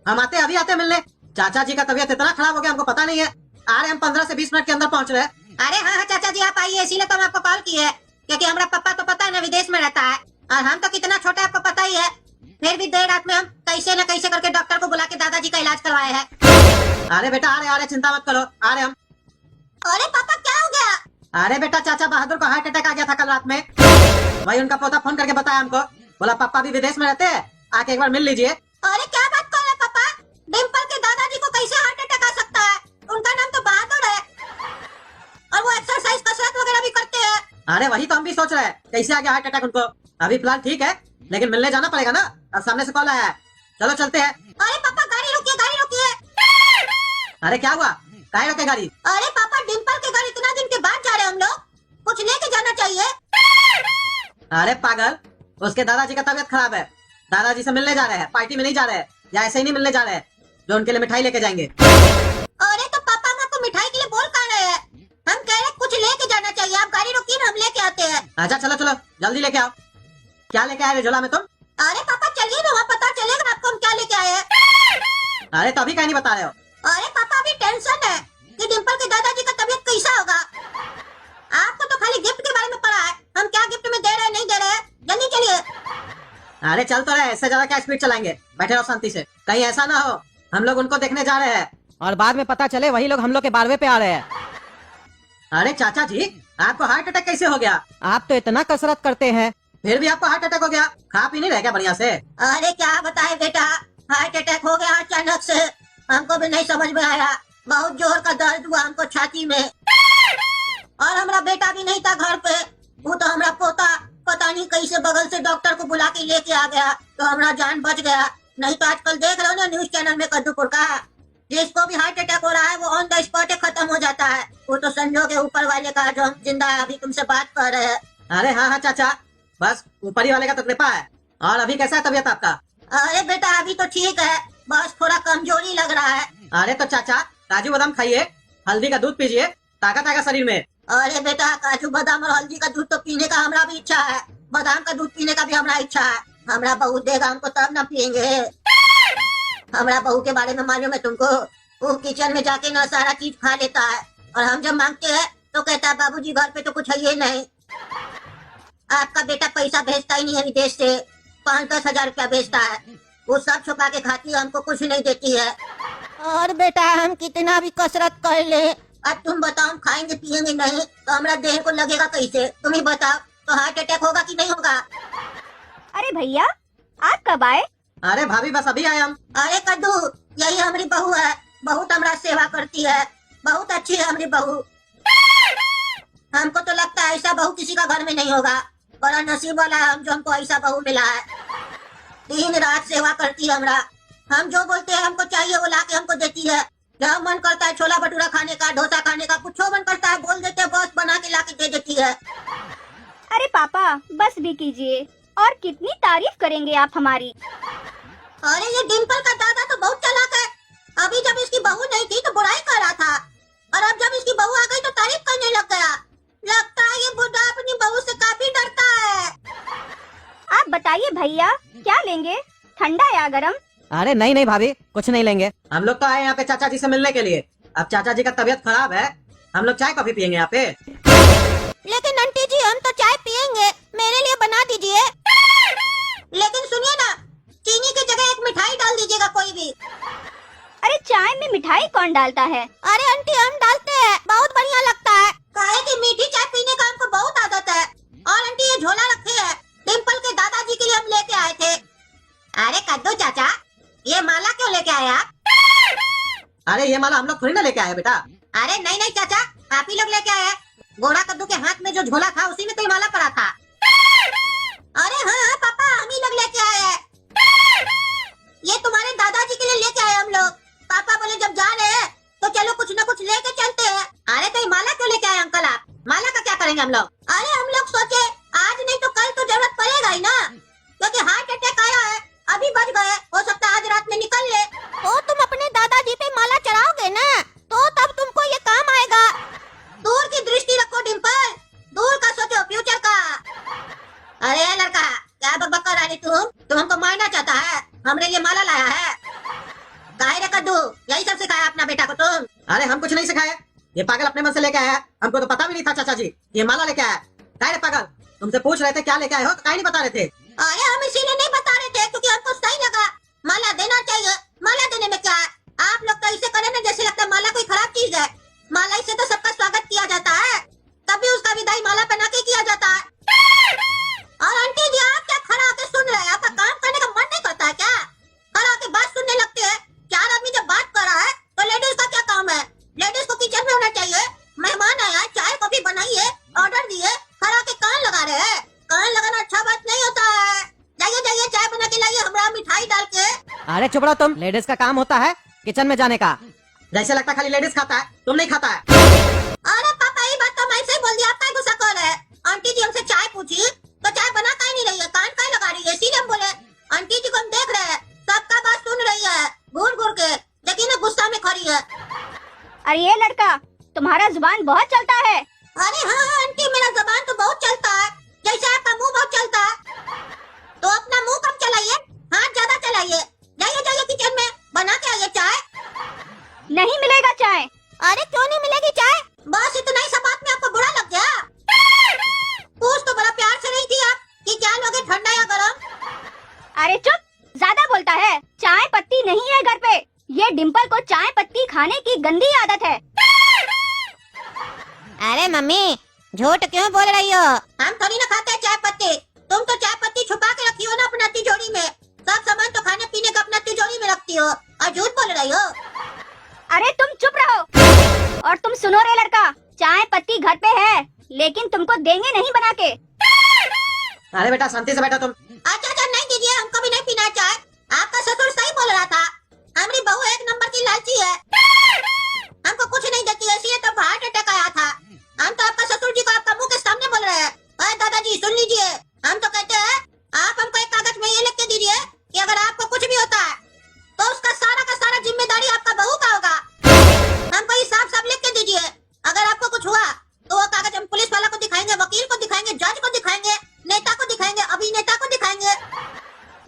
हम आते अभी आते मिलने। चाचा जी का तबीयत इतना खराब हो गया हमको पता नहीं है। आ रहे हम 15 से 20 मिनट के अंदर पहुंच रहे हैं। अरे हाँ हाँ चाचा जी आप आइए, इसीलिए तो हम आपको कॉल किए, क्योंकि हमारा पापा तो पता है ना विदेश में रहता है और हम तो कितना छोटे आपको पता ही है। फिर भी देर रात में हम कैसे न कैसे करके डॉक्टर को बुला के दादाजी का इलाज करवाए हैं। अरे बेटा आ रहे चिंता मत करो, आ रहे हम। अरे पापा क्या हो गया? अरे बेटा चाचा बहादुर को हार्ट अटैक आ गया था कल रात में। वही उनका पोता फोन करके बताया हमको, बोला पापा भी विदेश में रहते हैं, आके एक बार मिल लीजिए। अरे क्या बात कर रहे पापा? डिम्पल के दादाजी को कैसे हार्ट अटैक आ सकता है? उनका नाम तो बहादुर है और वो एक्सरसाइज कसरत वगैरह भी करते हैं। अरे वही तो हम भी सोच रहे हैं, कैसे आ गया हार्ट अटैक उनको। अभी फिलहाल ठीक है, लेकिन मिलने जाना पड़ेगा ना। अब सामने से कॉल आया है, चलो चलते हैं। अरे पापा गाड़ी रोकिए, गाड़ी रोकिए। अरे क्या हुआ, काहे रोके गाड़ी? अरे पापा डिम्पल के घर इतना दिन के बाद जा रहे हैं हम लोग, कुछ लेके जाना चाहिए। अरे पागल, उसके दादाजी का तबीयत खराब है, दादाजी से मिलने जा रहे हैं, पार्टी में नहीं जा रहे हैं, या ऐसे ही नहीं मिलने जा रहे हैं जो उनके लिए मिठाई लेके जाएंगे। अरे तो पापा हम आपको मिठाई के लिए बोल कहाँ रहे हैं? हम कह रहे कुछ लेके जाना चाहिए, आप गाड़ी रोकिए ना, हम लेके आते हैं। अच्छा चलो चलो जल्दी लेके आओ। क्या लेके आए रे झोला में तुम? अरे पापा चलिए ना, वहाँ पता चलेगा आपको हम क्या लेके आए हैं। अरे तो अभी कहीं नहीं बता रहे हो? अरे पापा अभी टेंशन है कि डिम्पल के दादाजी का तबीयत कैसा होगा। आपको तो खाली गिफ्ट के बारे में पता है, हम क्या गिफ्ट में दे रहे हैं नहीं दे रहे हैं। जल्दी चलिए। अरे चल तो रहे, इससे ज्यादा क्या स्पीड चलाएंगे, बैठे रहो शांति से। कहीं ऐसा ना हो हम लोग उनको देखने जा रहे हैं और बाद में पता चले वही लोग हम लोग के बारवे पे आ रहे हैं। अरे चाचा जी आपको हार्ट अटैक कैसे हो गया? आप तो इतना कसरत करते हैं फिर भी आपको हार्ट अटैक हो गया, खा पी नहीं रहे क्या बढ़िया से? अरे क्या बताए बेटा, हार्ट अटैक हो गया अचानक से, हमको भी नहीं समझ में आया। बहुत जोर का दर्द हुआ हमको छाती में, और हमारा बेटा भी नहीं था घर पे। वो तो हमारा पोता पता नहीं कैसे बगल से डॉक्टर को बुला के लेके आ गया, तो हमारा जान बच गया। नहीं तो आजकल देख रहे हो ना न्यूज चैनल में कद्दूपुर का, जिसको भी हार्ट अटैक हो रहा है वो ऑन द स्पॉट खत्म हो जाता है। वो तो संजोग है ऊपर वाले का जो हम जिंदा है अभी तुमसे बात कर रहे हैं। अरे हाँ हाँ चाचा, बस ऊपरी वाले का तो कृपा है। और अभी कैसा है तबीयत आपका? अरे बेटा अभी तो ठीक है, बस थोड़ा कमजोरी लग रहा है। अरे तो चाचा काजू बादाम खाइए, हल्दी का दूध पीजिए, ताकत आएगा शरीर में। अरे बेटा काजू बादाम और हल्दी का दूध तो पीने का हमारा भी इच्छा है, बादाम का दूध पीने का भी हमारा इच्छा है। हमारा बहू देगा हमको तब ना पियेंगे। हमारा बहू के बारे में मालूम है तुमको, वो किचन में जाके ना सारा चीज खा लेता है, और हम जब मांगते हैं तो कहता है बाबूजी घर पे तो कुछ है ही नहीं। आपका बेटा पैसा भेजता ही नहीं है विदेश से, 5-10 हजार रुपया भेजता है, वो सब छुपा के खाती है, हमको कुछ नहीं देती है। और बेटा हम कितना भी कसरत कर ले, अब तुम बताओ हम खाएंगे पिएंगे नहीं तो हमारा देह को लगेगा कैसे? तुम ही बताओ, तो हार्ट अटैक होगा कि नहीं होगा? अरे भैया आप कब आए? अरे भाभी बस अभी आए हम। अरे कद्दू यही हमारी बहू है, बहुत हमारा सेवा करती है, बहुत अच्छी है हमारी बहू। हमको तो लगता है ऐसा बहू किसी का घर में नहीं होगा, बड़ा नसीब वाला है हम जो हमको ऐसा बहू मिला है। दिन रात सेवा करती है हमारा, हम जो बोलते हैं हमको चाहिए वो लाके हमको देती है। जब मन करता है छोला भटूरा खाने का, डोसा खाने का, कुछ मन करता है बोल देते हैं, बस बना के लाके दे देती है। अरे पापा बस भी कीजिए, और कितनी तारीफ करेंगे आप हमारी। अरे ये डिम्पल का दादा तो बहुत चालाक है, अभी जब इसकी बहू नहीं थी तो बुराई कर रहा था, और अब जब इसकी बहू आ गई तो तारीफ करने लग गया। लगता है ये बुढ़ा अपनी बहू से काफी डरता है। आप बताइए भैया क्या लेंगे, ठंडा या गरम? अरे नहीं नहीं भाभी कुछ नहीं लेंगे, हम लोग तो आए यहाँ पे चाचा जी से मिलने के लिए। अब चाचा जी का तबीयत खराब है, हम लोग चाय कॉफी पियेंगे यहाँ पे। लेकिन आंटी जी हम तो चाय पियेंगे, मेरे लिए बना दीजिए। लेकिन सुनिए ना, चीनी की जगह एक मिठाई डाल दीजिएगा कोई भी। अरे चाय में मिठाई कौन डालता है? अरे आंटी हम डालते हैं, बहुत बढ़िया लगता है। काहे की मीठी चाय पीने का हमको बहुत आदत है। और आंटी ये झोला रखे है, डिम्पल के दादाजी के लिए हम लेके आए थे। अरे कद्दू चाचा ये माला क्यों लेके आए आप? अरे ये माला हम लोग थोड़ी ना लेके आए बेटा। अरे नहीं नहीं चाचा, आप ही लोग लेके आए हैं। गोरा कद्दू के हाथ में जो झोला था उसी में तो ये माला पड़ा था। अरे हाँ पापा हम ही लोग लेके आए हैं, ये तुम्हारे दादाजी के लिए लेके आए हम लोग। पापा बोले जब जा रहे हैं तो चलो कुछ न कुछ लेके चलते हैं। अरे तो ये माला क्यों लेके आए अंकल आप? माला का क्या करेंगे हम लोग? अरे हम लोग सोचे आज नहीं तो कल तो जरूरत पड़ेगा ही ना, क्योंकि हार्ट अटैक आया है, अभी बच गए, हो सकता है आज रात में निकल ले। तो तुम अपने दादाजी पे माला चढ़ाओगे ना, तो तब तुमको ये काम आएगा। दूर की दृष्टि रखो डिम्पल, दूर का सोचो, फ्यूचर का। अरे लड़का क्या बकबक कर रहा है तुम हमको मारना चाहता है? हमरे लिए माला लाया है? यही सब सिखाया अपना बेटा को तुम? अरे हम कुछ नहीं सिखाए, ये पागल अपने मन से लेके आया है। हमको तो पता भी नहीं था चाचा जी ये माला लेके आया। काय रे पागल, तुमसे पूछ रहे थे क्या लेके आए हो, तो काय नहीं बता रहे थे। अरे हम इसीलिए नहीं बता रहे थे क्योंकि हमको सही लगा, माला देना चाहिए। माला देने में क्या है, आप लोग तो ऐसे करें ना जैसे लगता है माला कोई खराब चीज है। माला से तो सबका स्वागत किया जाता है, तभी उसका विदाई माला पहना के किया जाता है। और आंटी जी आप क्या खड़ा होकर सुन रहे हैं, आपका काम करने का मन नहीं करता है क्या? खड़ा होकर बात सुनने लगते हैं। 4 आदमी जब बात कर रहा है तो लेडीज का क्या काम है? लेडीज को किचन में होना चाहिए। मेहमान आया, चाय कॉफी बनाइए, ऑर्डर दिए, खड़ा होकर कान लगा रहे हैं। कान लगाना अच्छा बात नहीं होता है। जाइए जाइए चाय बना के लाइए, हमरा मिठाई डाल के। अरे चुप रहो तुम, लेडीज का काम होता है किचन में जाने का। जैसे लगता खाली लेडीज खाता है, तुम नहीं खाता है। अरे पापा ये बात तो मैं ऐसे ही बोल दिया, आपका गुस्सा कौन है? आंटी जी हमसे चाय पूछी तो चाय बना काहे नहीं रही है, कान काहे लगा रही है, इसीलिए हम बोले। आंटी जी को हम देख रहे हैं, सबका बात सुन रही है घूर घूर के, लेकिन ना गुस्सा में खड़ी है। अरे ये लड़का, तुम्हारा जुबान बहुत चलता है। अरे हाँ आंटी मेरा जबान तो बहुत चलता है, जैसे आपका मुंह बहुत चलता है। तो अपना मुंह कम चलाइए, हाथ ज्यादा चलाइए। जाइए जाइए किचन में बना के आइए चाय। नहीं मिलेगा चाय। अरे क्यों नहीं मिलेगी चाय? बस इतना ही सा बात में आपको बुरा लग गया? पूछ तो बड़ा प्यार से रही थी आप कि क्या लोगे, ठंडा या गरम? अरे चुप, ज्यादा बोलता है। चाय पत्ती नहीं है घर पे। ये डिम्पल को चाय पत्ती खाने की गंदी आदत है। अरे मम्मी झूठ क्यों बोल रही हो? हम थोड़ी ना खाते चाय पत्ती, तुम तो चाय पत्ती छुपा के रखी हो ना अपना तिजोरी में। सब सामान तो खाने पीने का अपना तिजोरी में रखती हो और झूठ बोल रही हो। अरे तुम चुप रहो। और तुम सुनो रे लड़का, चाय पत्ती घर पे है, लेकिन तुमको देंगे नहीं बना के। अरे बेटा शांति से बैठो तुम। अच्छा नहीं दीजिए, हमको भी नहीं पीना चाय। आपका ससुर सही बोल रहा था, हमारी बहू 1 नंबर की लालची है, हमको कुछ नहीं देती है, इसलिए तो हार्ट अटैक आया था। हम तो आपका ससुर जी को आपका मुंह के सामने बोल रहे हैं। अरे दादाजी सुन लीजिए, हम तो कहते हैं आप हमको एक कागज में ये लिख के दीजिए कि अगर आपको कुछ भी होता है तो उसका सारा का सारा जिम्मेदारी आपका बहू का होगा। हमको ये साफ साफ लिख के दीजिए, अगर आपको कुछ हुआ तो वो कागज हम पुलिस वाला को दिखाएंगे, वकील को दिखाएंगे, जज को दिखाएंगे, नेता को दिखाएंगे, अभिनेता को दिखाएंगे,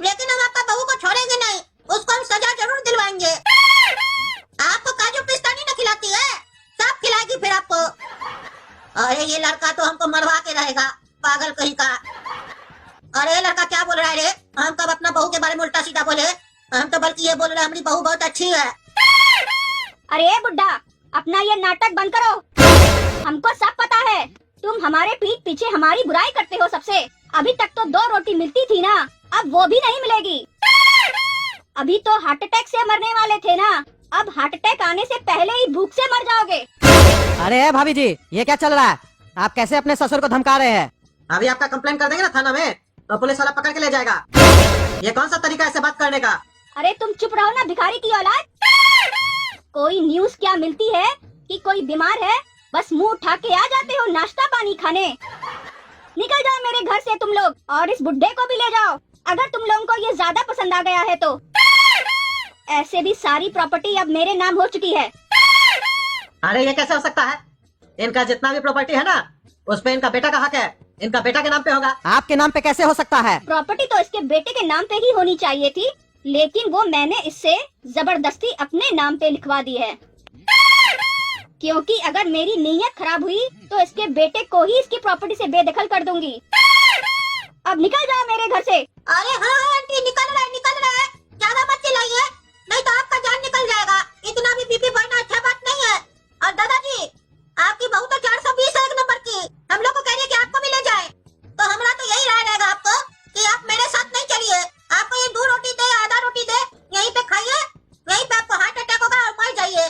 लेकिन हम आपका बहू को छोड़ेंगे नहीं, उसको हम सजा जरूर दिलवाएंगे। आपको काजू पिस्ता नहीं ना खिलाती है, सब खिलाएगी फिर आपको। अरे ये लड़का तो हमको मरवा के रहेगा, पागल कहीं का। अरे ये लड़का क्या बोल रहा है रे? हम कब अपना बहू के बारे में उल्टा सीधा बोले? हम तो बल्कि ये बोल रहे हैं हमारी बहू बहुत अच्छी है। अरे बुड्ढा, अपना ये नाटक बंद करो। हमको सब पता है, तुम हमारे पीठ पीछे हमारी बुराई करते हो सबसे। अभी तक तो 2 रोटी मिलती थी ना, अब वो भी नहीं मिलेगी। अभी तो हार्ट अटैक से मरने वाले थे ना, अब हार्ट अटैक आने से पहले ही भूख से मर जाओगे। अरे भाभी जी ये क्या चल रहा है, आप कैसे अपने ससुर को धमका रहे हैं? अभी आपका कंप्लेन कर देंगे ना थाना में, तो पुलिस वाला पकड़ के ले जाएगा। ये कौन सा तरीका है ऐसे बात करने का? अरे तुम चुप रहो ना भिखारी की औलाद। कोई न्यूज़ क्या मिलती है कि कोई बीमार है, बस मुंह उठा के आ जाते हो नाश्ता पानी खाने। निकल जाओ मेरे घर से तुम लोग, और इस बुड्ढे को भी ले जाओ अगर तुम लोगों को ये ज्यादा पसंद आ गया है तो। ऐसे भी सारी प्रॉपर्टी अब मेरे नाम हो चुकी है। अरे ये कैसे हो सकता है? इनका जितना भी प्रॉपर्टी है ना, उस पे इनका बेटा का हक है, इनका बेटा के नाम पे होगा। आपके नाम पे कैसे हो सकता है? प्रॉपर्टी तो इसके बेटे के नाम पे ही होनी चाहिए थी, लेकिन वो मैंने इससे जबरदस्ती अपने नाम पे लिखवा दी है। क्योंकि अगर मेरी नीयत खराब हुई तो इसके बेटे को ही इसकी प्रॉपर्टी से बेदखल कर दूंगी। अब निकल जाओ मेरे घर से। अरे हाँ आंटी निकल रहा है, ज्यादा मत चिल्लाइए, नहीं तो आपका जान निकल जाएगा। इतना भी बीपी बढ़ना अच्छा बात नहीं है। और दादाजी आपकी बहू तो 420 है 1 नंबर की, हम लोग को कह रही है कि आपको भी ले जाए, तो हमारा तो यही राय रहेगा आपको कि आप मेरे साथ नहीं चलिए। आपको ये 2 रोटी दे, आधा रोटी दे, यहीं पे खाइए, यहीं पे आपको हार्ट अटैक होगा और मर जाइए।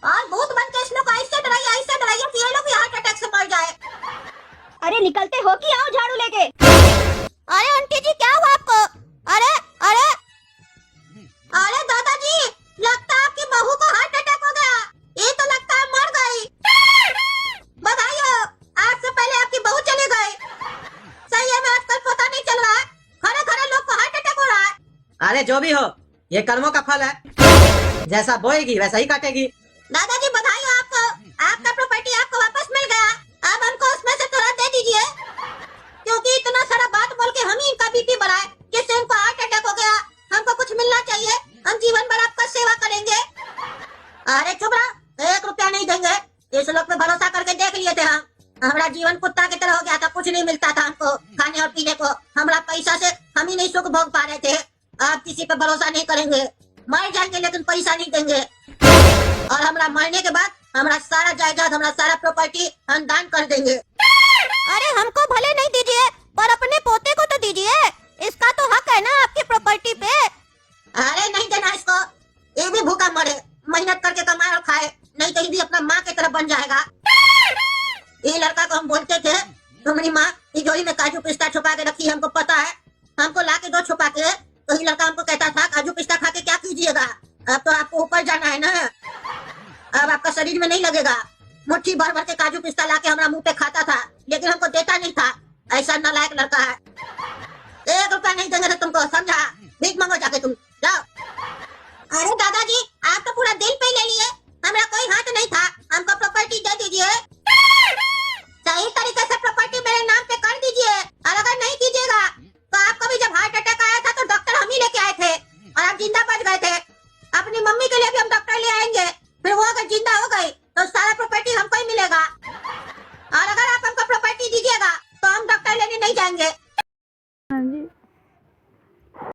और भूत बन के इस लोग को ऐसे डराइए कि ये लोग भी हार्ट अटैक से मर जाए। अरे निकलते हो कि आओ झाड़ू लेके। अरे आंटी जी क्या हुआ आपको? अरे अरे अरे दादाजी लगता है आपकी बहू को हार्ट अटैक हो गया, ये तो लगता है मर गई। बधाई हो, आज से पहले आपकी बहू चली गई। सही है, मैं आजकल पता नहीं चल रहा है, खड़े लोग को हार्ट अटैक हो रहा है। अरे जो भी हो, ये कर्मों का फल है, जैसा बोएगी वैसा ही काटेगी। दादाजी बधाई हो आपको, आपका प्रॉपर्टी आपको वापस मिल गया। अब हमको उसमें से थोड़ा दे दीजिए, क्योंकि इतना सारा बात बोल के हम ही इनका बीपी बढ़ाए जिससे इनको हार्ट अटैक हो गया। हमको कुछ मिलना चाहिए, हम जीवन भर आपका सेवा करेंगे। अरे चुप रहो, 1 रुपया नहीं देंगे। इस लोग पे भरोसा करके देख लिए थे हम। हमारा जीवन कुत्ता की तरह हो गया था, कुछ नहीं मिलता था हमको खाने और पीने को। हमारा पैसा से हम ही नहीं सुख भोग पा रहे थे। आप किसी पे भरोसा नहीं करेंगे, मर जाएंगे लेकिन पैसा नहीं देंगे। और हमारा मरने के बाद हमारा सारा जायदाद, हमारा सारा प्रॉपर्टी हम दान कर देंगे। अरे हमको भले नहीं दीजिए, पर अपने पोते को तो दीजिए। इसका तो हक है ना आपकी प्रॉपर्टी पे। अरे नहीं देना इसको, ये भी भूखा मरे, मेहनत करके कमाए और खाए, नहीं तो ये भी अपना माँ की तरह बन जाएगा। ये लड़का को हम बोलते थे तुम्हारी माँ तिजोरी में काजू पिस्ता छुपा के रखी है, हमको पता है। हमको ला के दो छुपा के, तो ये लड़का हमको कहता था काजू पिस्ता खा के क्या कीजिएगा, अब तो आपको ऊपर जाना है ना, अब आपका शरीर में नहीं लगेगा। मुट्ठी भर भर के काजू पिस्ता ला के हमारा मुंह पे खाता था, लेकिन हमको देता नहीं था। ऐसा नालायक लड़का है। 1 रुपया नहीं देंगे तो तुमको, समझा? भीख मांगो जाके तुम, जाओ। अरे दादाजी, आप तो पूरा दिल पे ले लिए, हमारा कोई हाथ नहीं था। हमको प्रॉपर्टी दे दीजिए, सही तरीके से प्रॉपर्टी मेरे नाम पे कर दीजिए। और अगर नहीं कीजिएगा तो आपको भी जब हार्ट अटैक आया था तो डॉक्टर हम ही लेके आए थे और आप जिंदा बच गए थे। अपनी मम्मी के लिए भी हम डॉक्टर ले आएंगे, फिर वो अगर जिंदा हो गई तो सारा प्रॉपर्टी हमको ही मिलेगा। और अगर आप हमको प्रॉपर्टी दीजिएगा तो हम डॉक्टर लेने नहीं जाएंगे,